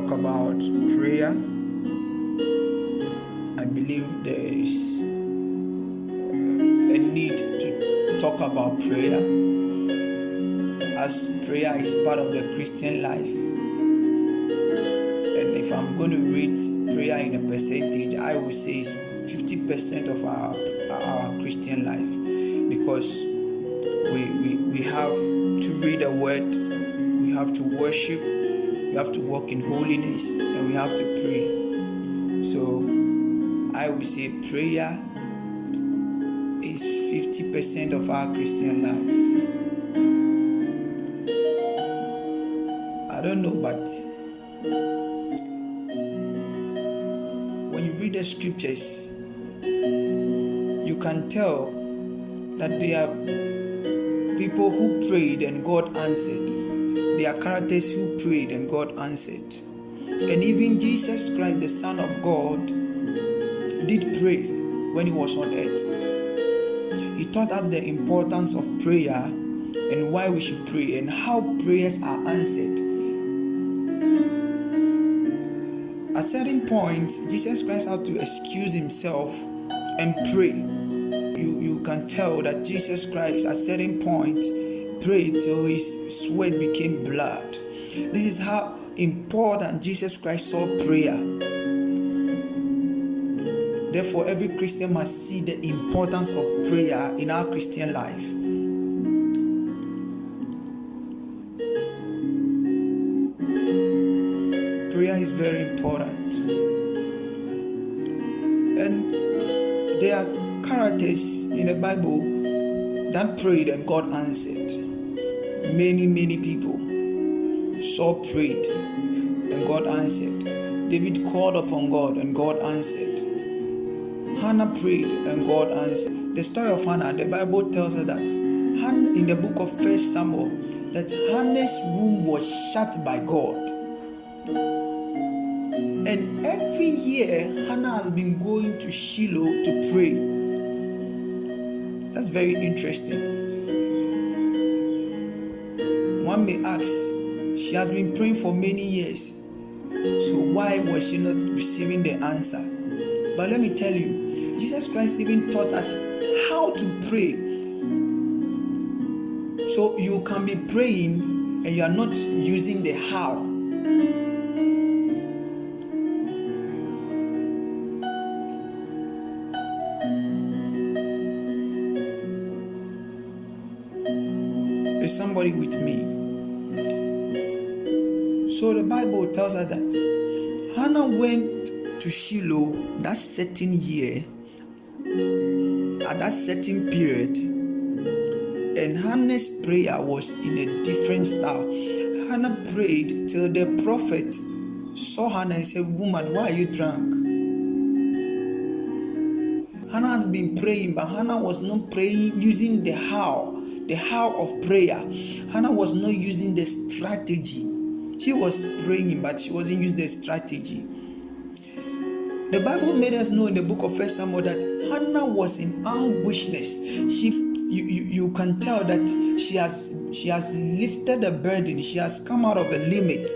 talk about prayer. I believe there is a need to talk about prayer, as prayer is part of the Christian life. And if I'm going to rate prayer in a percentage, I would say it's 50% of our Christian life, because we have to read the word, we have to worship, we have to walk in holiness, and we have to pray. So I would say prayer is 50% of our Christian life. I don't know, but when you read the scriptures, you can tell that there are people who prayed and God answered. There are characters who prayed and God answered. And even Jesus Christ, the Son of God, did pray when he was on earth. He taught us the importance of prayer and why we should pray and how prayers are answered. At certain point, Jesus Christ had to excuse himself and pray. You can tell that Jesus Christ at certain point prayed till his sweat became blood. This is how important Jesus Christ saw prayer. Therefore, every Christian must see the importance of prayer in our Christian life. Prayer is very important. And there are characters in the Bible that prayed and God answered. Many people. Saul prayed and God answered. David called upon God and God answered. Hannah prayed and God answered. The story of Hannah, the Bible tells us that in the book of 1 Samuel, that Hannah's womb was shut by God. And every year, Hannah has been going to Shiloh to pray. That's very interesting. One may ask, she has been praying for many years, so why was she not receiving the answer? But let me tell you, Jesus Christ even taught us how to pray. So you can be praying and you are not using the how. Is somebody with me? So the Bible tells us that Hannah went to Shiloh that certain year, at that certain period, and Hannah's prayer was in a different style. Hannah prayed till the prophet saw Hannah and said, "Woman, why are you drunk?" Hannah has been praying, but Hannah was not praying using the how of prayer. Hannah was not using the strategy. She was praying, but she wasn't using the strategy. The Bible made us know in the book of 1 Samuel that Hannah was in anguishness. You can tell that she has lifted a burden. She has come out of a limit.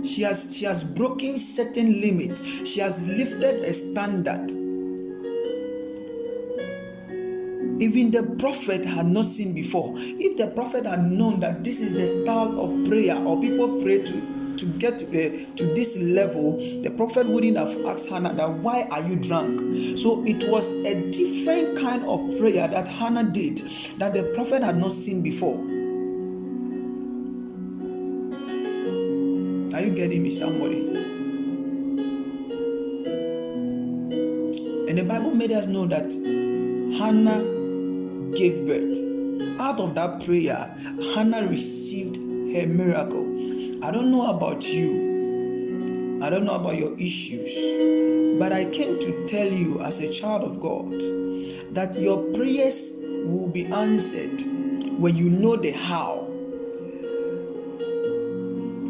She has broken certain limits. She has lifted a standard. Even the prophet had not seen before. If the prophet had known that this is the style of prayer, or people pray to get to this level, the prophet wouldn't have asked Hannah that, "Why are you drunk?" So it was a different kind of prayer that Hannah did that the prophet had not seen before. Are you getting me, somebody? And the Bible made us know that Hannah gave birth. Out of that prayer, Hannah received her miracle. I don't know about you. I don't know about your issues. But I came to tell you as a child of God that your prayers will be answered when you know the how.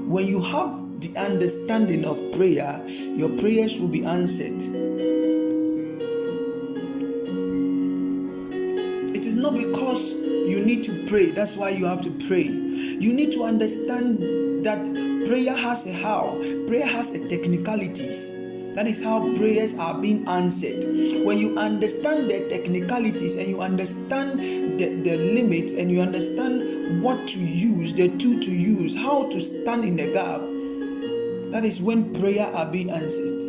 When you have the understanding of prayer, your prayers will be answered. It is not because you need to pray, that's why you have to pray. You need to understand that prayer has a how. Prayer has a technicalities. That is how prayers are being answered. When you understand the technicalities and you understand the limits and you understand what to use, the tool to use, how to stand in the gap, that is when prayer are being answered.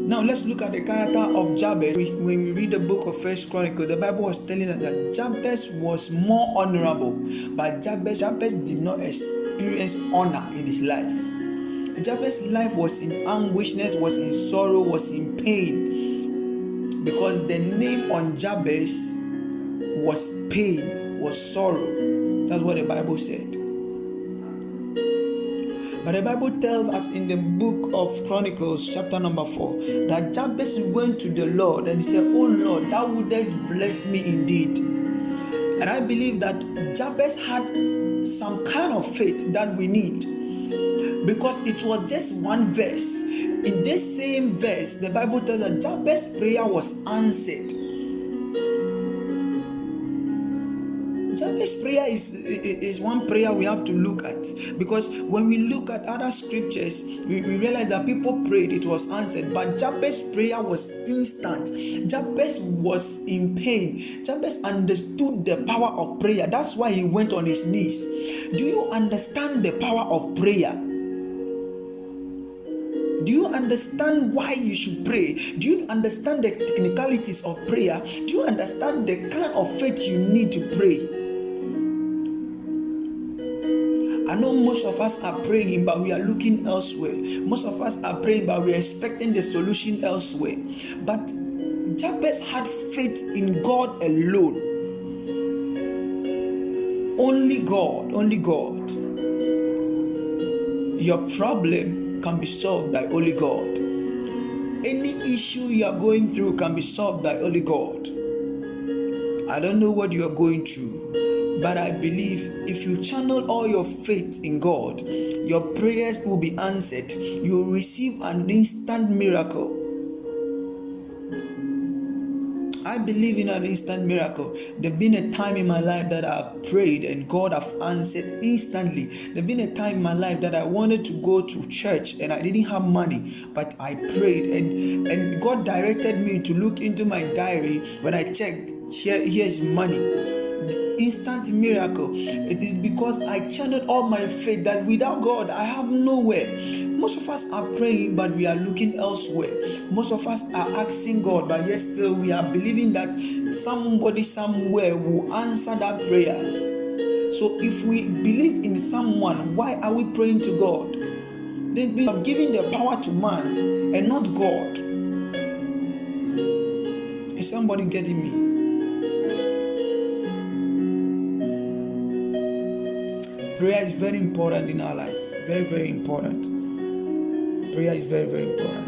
Now let's look at the character of Jabez. When we read the book of First Chronicles, the Bible was telling us that Jabez was more honorable, but Jabez did not experience honor in his life. Jabez's life was in anguishness, was in sorrow, was in pain, because the name on Jabez was pain, was sorrow. That's what the Bible said. But the Bible tells us in the book of Chronicles, chapter number 4, that Jabez went to the Lord and he said, "Oh Lord, thou wouldest bless me indeed." And I believe that Jabez had some kind of faith that we need, because it was just one verse. In this same verse, the Bible tells that Jabez's prayer was answered. Jabez's prayer is one prayer we have to look at, because when we look at other scriptures, we realize that people prayed, it was answered, but Jabez's prayer was instant. Jabez was in pain. Jabez understood the power of prayer. That's why he went on his knees. Do you understand the power of prayer? Do you understand why you should pray? Do you understand the technicalities of prayer? Do you understand the kind of faith you need to pray? I know most of us are praying, but we are looking elsewhere. Most of us are praying, but we are expecting the solution elsewhere. But Jabez had faith in God alone. Only God, only God. Your problem can be solved by only God. Any issue you are going through can be solved by only God. I don't know what you are going through, but I believe if you channel all your faith in God, your prayers will be answered. You will receive an instant miracle. I believe in an instant miracle. There's been a time in my life that I've prayed and God have answered instantly. There's been a time in my life that I wanted to go to church and I didn't have money, but I prayed and God directed me to look into my diary. When I checked, here is money. The instant miracle. It is because I channeled all my faith that without God I have nowhere. Most of us are praying, but we are looking elsewhere. Most of us are asking God, but yet still we are believing that somebody somewhere will answer that prayer. So if we believe in someone, why are we praying to God? Then we have given the power to man and not God. Is somebody getting me? Prayer is very important in our life. Very, very important. Prayer is very, very important.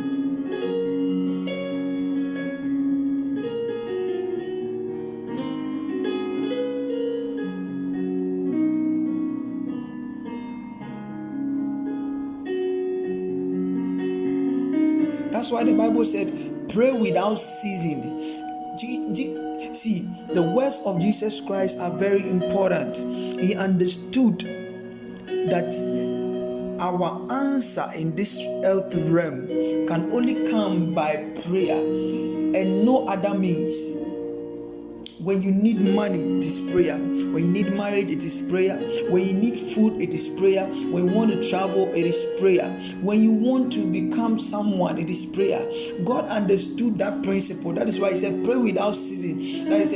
That's why the Bible said, pray without ceasing. See, the words of Jesus Christ are very important. He understood that our answer in this earth realm can only come by prayer and no other means. When you need money, it is prayer. When you need marriage, it is prayer. When you need food, it is prayer. When you want to travel, it is prayer. When you want to become someone, it is prayer. God understood that principle. That is why he said, pray without ceasing. That is,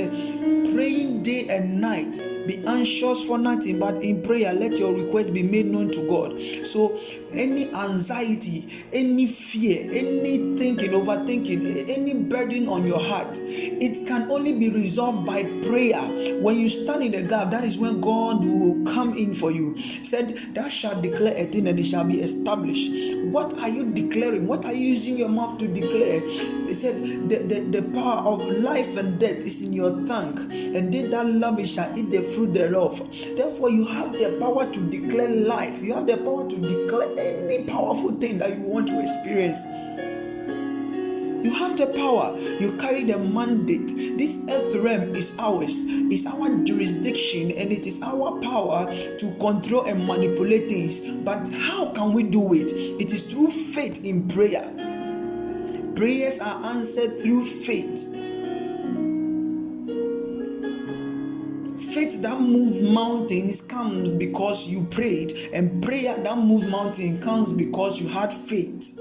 praying day and night. Be anxious for nothing, but in prayer let your requests be made known to God. So any anxiety, any fear, any thinking, overthinking, any burden on your heart, it can only be resolved by prayer. When you stand in the gap, that is when God will come in for you. He said, thou shalt declare a thing and it shall be established. What are you declaring? What are you using your mouth to declare? He said, the power of life and death is in your tongue, and they that love it shall eat the fruit thereof. Therefore, you have the power to declare life. You have the power to declare any powerful thing that you want to experience. You have the power. You carry the mandate. This earth realm is ours. It's our jurisdiction, and it is our power to control and manipulate things. But how can we do it? It is through faith in prayer. Prayers are answered through faith. Faith that moves mountains comes because you prayed, and prayer that moves mountains comes because you had faith.